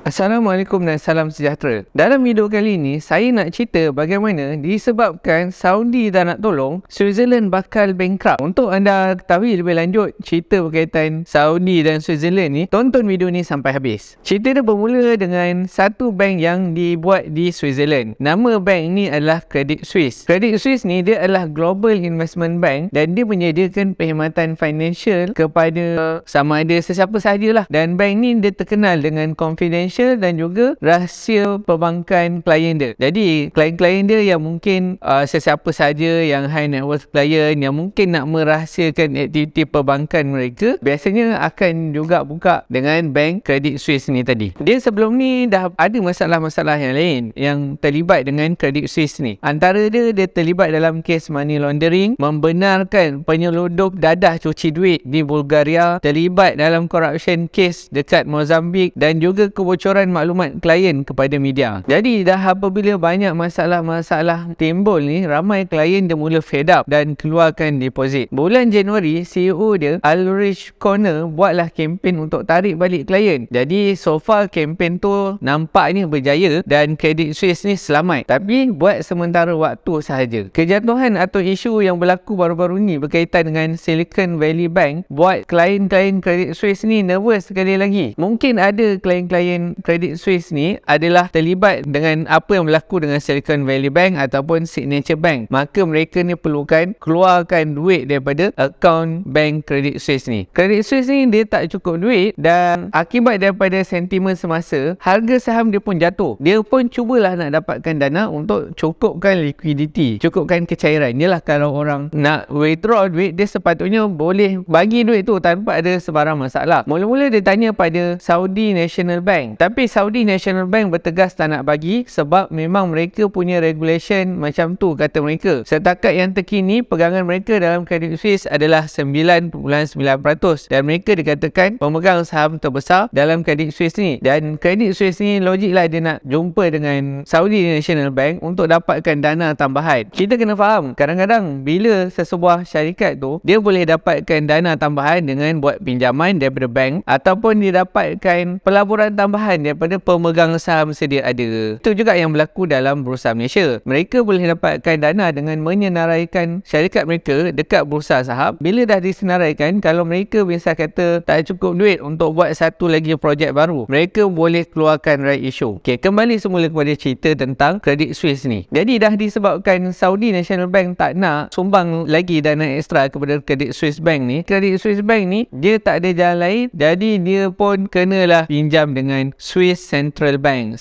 Assalamualaikum dan salam sejahtera. Dalam video kali ini, saya nak cerita bagaimana disebabkan Saudi tak nak tolong, Switzerland bakal bankrupt. Untuk anda ketahui lebih lanjut cerita berkaitan Saudi dan Switzerland ni, tonton video ni sampai habis. Cerita dia bermula dengan satu bank yang dibuat di Switzerland. Nama bank ni adalah Credit Suisse. Credit Suisse ni dia adalah global investment bank dan dia menyediakan perkhidmatan financial kepada sama ada sesiapa sahajalah. Dan bank ni dia terkenal dengan confidential dan juga rahsia perbankan klien dia. Jadi klien-klien dia yang mungkin sesiapa saja yang high net worth klien yang mungkin nak merahsiakan aktiviti perbankan mereka, biasanya akan juga buka dengan bank Credit Suisse ni tadi. Dia sebelum ni dah ada masalah-masalah yang lain yang terlibat dengan Credit Suisse ni. Antara dia terlibat dalam kes money laundering, membenarkan penyelundup dadah cuci duit di Bulgaria, terlibat dalam corruption case dekat Mozambik dan juga kebocoran maklumat klien kepada media. Jadi dah apabila banyak masalah-masalah timbul ni, ramai klien dia mula fed up dan keluarkan deposit. Bulan Januari, CEO dia Ulrich Körner buatlah kempen untuk tarik balik klien. Jadi so far kempen tu nampaknya berjaya dan Credit Suisse ni selamat. Tapi buat sementara waktu sahaja. Kejatuhan atau isu yang berlaku baru-baru ni berkaitan dengan Silicon Valley Bank buat klien-klien Credit Suisse ni nervous sekali lagi. Mungkin ada klien-klien Credit Suisse ni adalah terlibat dengan apa yang berlaku dengan Silicon Valley Bank ataupun Signature Bank. Maka mereka ni perlukan keluarkan duit daripada akaun bank Credit Suisse ni. Credit Suisse ni dia tak cukup duit dan akibat daripada sentimen semasa, harga saham dia pun jatuh. Dia pun cubalah nak dapatkan dana untuk cukupkan liquidity, cukupkan kecairan. Yalah, kalau orang nak withdraw duit, dia sepatutnya boleh bagi duit tu tanpa ada sebarang masalah. Mula-mula dia tanya pada Saudi National Bank, tapi Saudi National Bank bertegas tak nak bagi sebab memang mereka punya regulation macam tu, kata mereka. Setakat yang terkini, pegangan mereka dalam Credit Suisse adalah 9.9% dan mereka dikatakan pemegang saham terbesar dalam Credit Suisse ni. Dan Credit Suisse ni logiklah dia nak jumpa dengan Saudi National Bank untuk dapatkan dana tambahan. Kita kena faham, kadang-kadang bila sesebuah syarikat tu, dia boleh dapatkan dana tambahan dengan buat pinjaman daripada bank ataupun dia dapatkan pelaburan tambahan daripada pemegang saham sedia ada. Itu juga yang berlaku dalam Bursa Malaysia. Mereka boleh dapatkan dana dengan menyenaraikan syarikat mereka dekat bursa saham. Bila dah disenaraikan, kalau mereka misal kata tak cukup duit untuk buat satu lagi projek baru, mereka boleh keluarkan right issue. Okay, kembali semula kepada cerita tentang Credit Suisse ni. Jadi dah disebabkan Saudi National Bank tak nak sumbang lagi dana ekstra kepada Credit Suisse Bank ni, Credit Suisse Bank ni dia tak ada jalan lain, jadi dia pun kenalah pinjam dengan Swiss Central Bank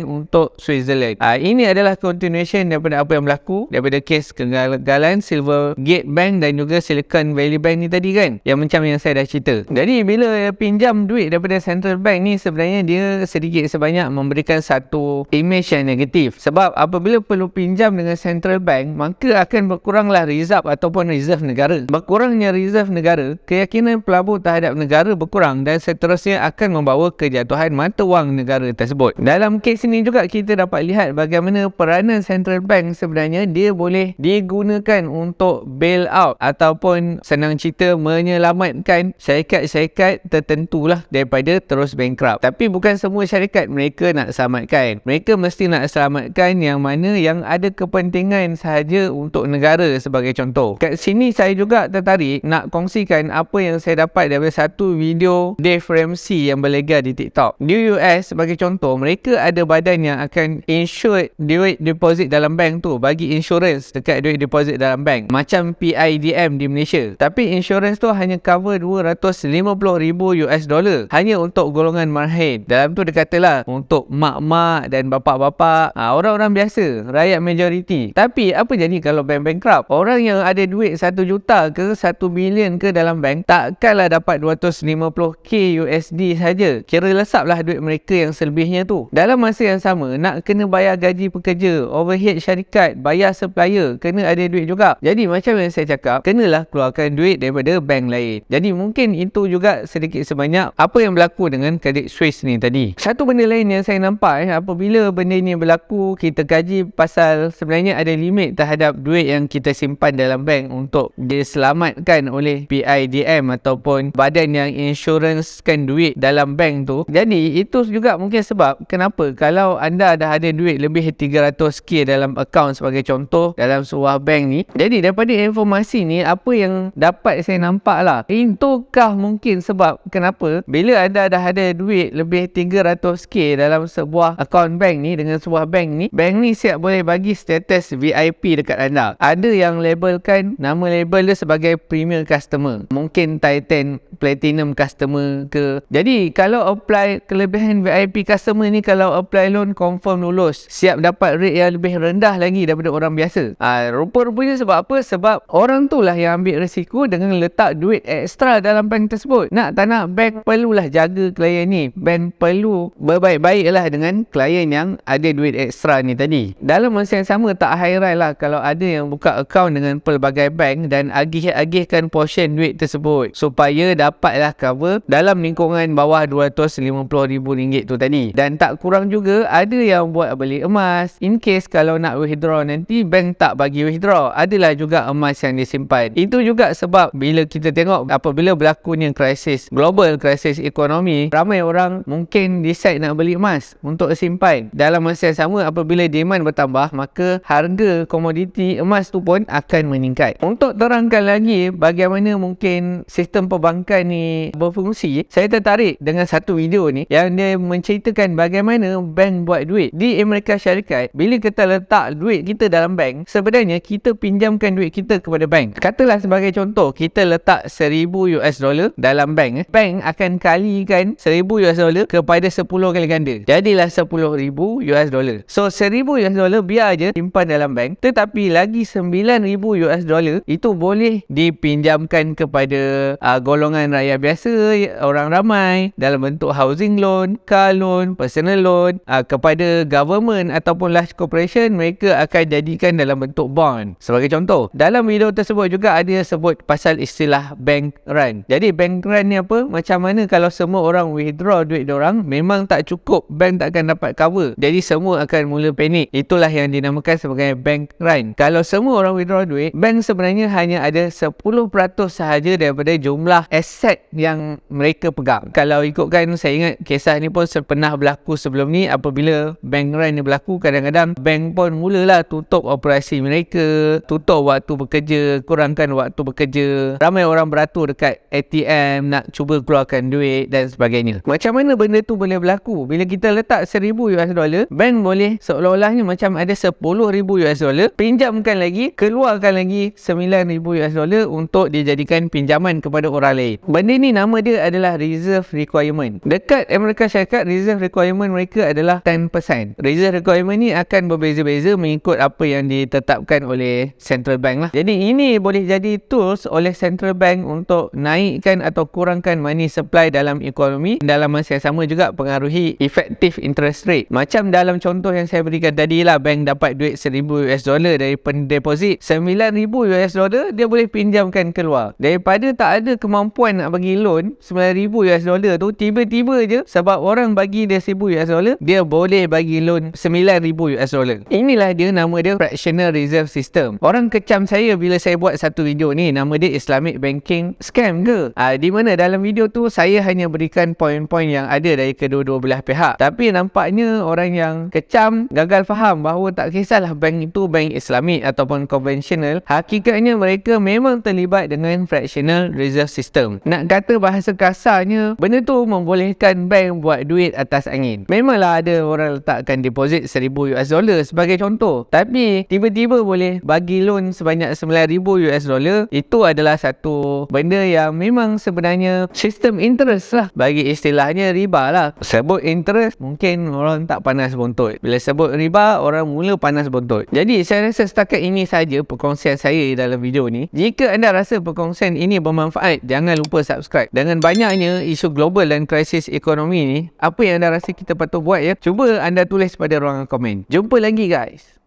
untuk Switzerland. Ini adalah continuation daripada apa yang berlaku daripada kes kegagalan Silvergate Bank dan juga Silicon Valley Bank ni tadi kan, yang macam yang saya dah cerita. Jadi bila pinjam duit daripada Central Bank ni, sebenarnya dia sedikit sebanyak memberikan satu image yang negatif. Sebab apabila perlu pinjam dengan Central Bank, maka akan berkuranglah reserve ataupun reserve negara. Berkurangnya reserve negara, keyakinan pelabur terhadap negara berkurang dan seterusnya akan membawa kejatuhan mata wang negara tersebut. Dalam kes ini juga kita dapat lihat bagaimana peranan Central Bank sebenarnya dia boleh digunakan untuk bail out ataupun senang cerita menyelamatkan syarikat-syarikat tertentulah daripada terus bankrupt. Tapi bukan semua syarikat mereka nak selamatkan. Mereka mesti nak selamatkan yang mana yang ada kepentingan sahaja untuk negara sebagai contoh. Kat sini saya juga tertarik nak kongsikan apa yang saya dapat daripada satu video Dave Ramsey yang berlega di TikTok. Di US sebagai contoh, mereka ada badan yang akan insure duit deposit dalam bank tu, bagi insurance dekat duit deposit dalam bank, macam PIDM di Malaysia. Tapi insurance tu hanya cover $250,000 hanya untuk golongan marhain. Dalam tu dia katalah untuk mak-mak dan bapak-bapak, orang-orang biasa, rakyat majoriti. Tapi apa jadi kalau bank bankrupt? Orang yang ada duit 1 juta ke 1 bilion ke dalam bank takkanlah dapat 250k USD saja. Kira lesaplah duit mereka yang selebihnya tu. Dalam masa yang sama, nak kena bayar gaji pekerja, overhead syarikat, bayar supplier, kena ada duit juga. Jadi macam yang saya cakap, kenalah keluarkan duit daripada bank lain. Jadi mungkin itu juga sedikit sebanyak apa yang berlaku dengan Credit Suisse ni tadi. Satu benda lain yang saya nampak, apabila benda ni berlaku, kita kaji pasal sebenarnya ada limit terhadap duit yang kita simpan dalam bank untuk diselamatkan oleh PIDM ataupun badan yang insurancekan duit dalam bank tu. Jadi Jadi itu juga mungkin sebab kenapa kalau anda dah ada duit lebih 300k dalam akaun sebagai contoh dalam sebuah bank ni. Jadi daripada informasi ni, apa yang dapat saya nampak lah, itukah mungkin sebab kenapa bila anda dah ada duit lebih 300k dalam sebuah akaun bank ni, dengan sebuah bank ni siap boleh bagi status VIP dekat anda. Ada yang labelkan, nama label dia sebagai premium customer, mungkin Titan Platinum customer ke. Jadi kalau apply kelebihan VIP customer ni, kalau apply loan confirm lulus, siap dapat rate yang lebih rendah lagi daripada orang biasa. Rupa-rupanya sebab apa? Sebab orang tu lah yang ambil risiko dengan letak duit ekstra dalam bank tersebut. Nak tak nak, bank perlulah jaga klien ni, bank perlu berbaik-baik lah dengan klien yang ada duit ekstra ni tadi. Dalam masa yang sama, tak hairan lah kalau ada yang buka akaun dengan pelbagai bank dan agih-agihkan portion duit tersebut supaya dapatlah cover dalam lingkungan bawah RM250,000 tu tadi. Dan tak kurang juga, ada yang buat beli emas in case kalau nak withdraw nanti bank tak bagi withdraw, adalah juga emas yang disimpan. Itu juga sebab bila kita tengok apabila berlakunya krisis global, krisis ekonomi, ramai orang mungkin decide nak beli emas untuk simpan. Dalam masa yang sama, apabila demand bertambah, maka harga komoditi emas tu pun akan meningkat. Untuk terangkan lagi bagaimana mungkin sistem perbankan ni berfungsi, saya tertarik dengan satu video ni yang dia menceritakan bagaimana bank buat duit. Di Amerika Syarikat, bila kita letak duit kita dalam bank, sebenarnya kita pinjamkan duit kita kepada bank. Katalah sebagai contoh, kita letak $1,000 dalam bank. Bank akan kalikan $1,000 kepada 10 kali ganda. Jadilah $10,000. So $1,000 biar je simpan dalam bank, tetapi lagi $9,000 itu boleh dipinjamkan kepada golongan rakyat biasa, orang ramai, dalam bentuk housing loan, car loan, personal loan, kepada government ataupun large corporation, mereka akan jadikan dalam bentuk bond. Sebagai contoh, dalam video tersebut juga ada sebut pasal istilah bank run. Jadi bank run ni apa? Macam mana kalau semua orang withdraw duit diorang, memang tak cukup, bank tak akan dapat cover. Jadi semua akan mula panik. Itulah yang dinamakan sebagai bank run. Kalau semua orang withdraw duit, bank sebenarnya hanya ada 10% sahaja daripada jumlah aset yang mereka pegang. Kalau ikutkan, saya ingat kisah ni pun pernah berlaku sebelum ni. Apabila bank run ni berlaku, kadang-kadang bank pun mulalah tutup operasi mereka, tutup waktu bekerja, kurangkan waktu bekerja. Ramai orang beratur dekat ATM nak cuba keluarkan duit dan sebagainya. Macam mana benda tu boleh berlaku? Bila kita letak $1,000, bank boleh seolah-olahnya macam ada $10,000, pinjamkan lagi, keluarkan lagi $9,000 untuk dijadikan pinjaman kepada orang lain. Benda ni nama dia adalah reserve requirement. Dekat Amerika Syarikat, reserve requirement mereka adalah 10%. Reserve requirement ni akan berbeza-beza mengikut apa yang ditetapkan oleh central bank lah. Jadi ini boleh jadi tools oleh central bank untuk naikkan atau kurangkan money supply dalam ekonomi. Dalam masa yang sama juga pengaruhi effective interest rate. Macam dalam contoh yang saya berikan tadi lah, bank dapat duit $1,000 dari pendeposit, $9,000 dia boleh pinjamkan keluar. Daripada tak ada kemampuan nak bagi loan $9,000 tu, tiba-tiba je sebab orang bagi dia $1,000, dia boleh bagi loan $9,000. Inilah dia, nama dia fractional reserve system. Orang kecam saya bila saya buat satu video ni, nama dia Islamic banking scam ke? Di mana dalam video tu saya hanya berikan poin-poin yang ada dari kedua-dua belah pihak. Tapi nampaknya orang yang kecam gagal faham bahawa tak kisahlah bank itu bank Islamik ataupun konvensional, hakikatnya mereka memang terlibat dengan fractional reserve system. Nak kata bahasa kasarnya, benda tu membolehkan bank buat duit atas angin. Memanglah ada orang letakkan deposit $1,000 sebagai contoh, tapi tiba-tiba boleh bagi loan sebanyak $9,000. Itu adalah satu benda yang memang sebenarnya sistem interest lah. Bagi istilahnya riba lah. Sebut interest, mungkin orang tak panas buntut. Bila sebut riba, orang mula panas buntut. Jadi saya rasa setakat ini saja perkongsian saya dalam video ni. Jika anda rasa perkongsian ini bermanfaat, jangan lupa subscribe. Dengan banyaknya isu global dan krisis ekonomi ni, apa yang anda rasa kita patut buat ya? Cuba anda tulis pada ruangan komen. Jumpa lagi guys.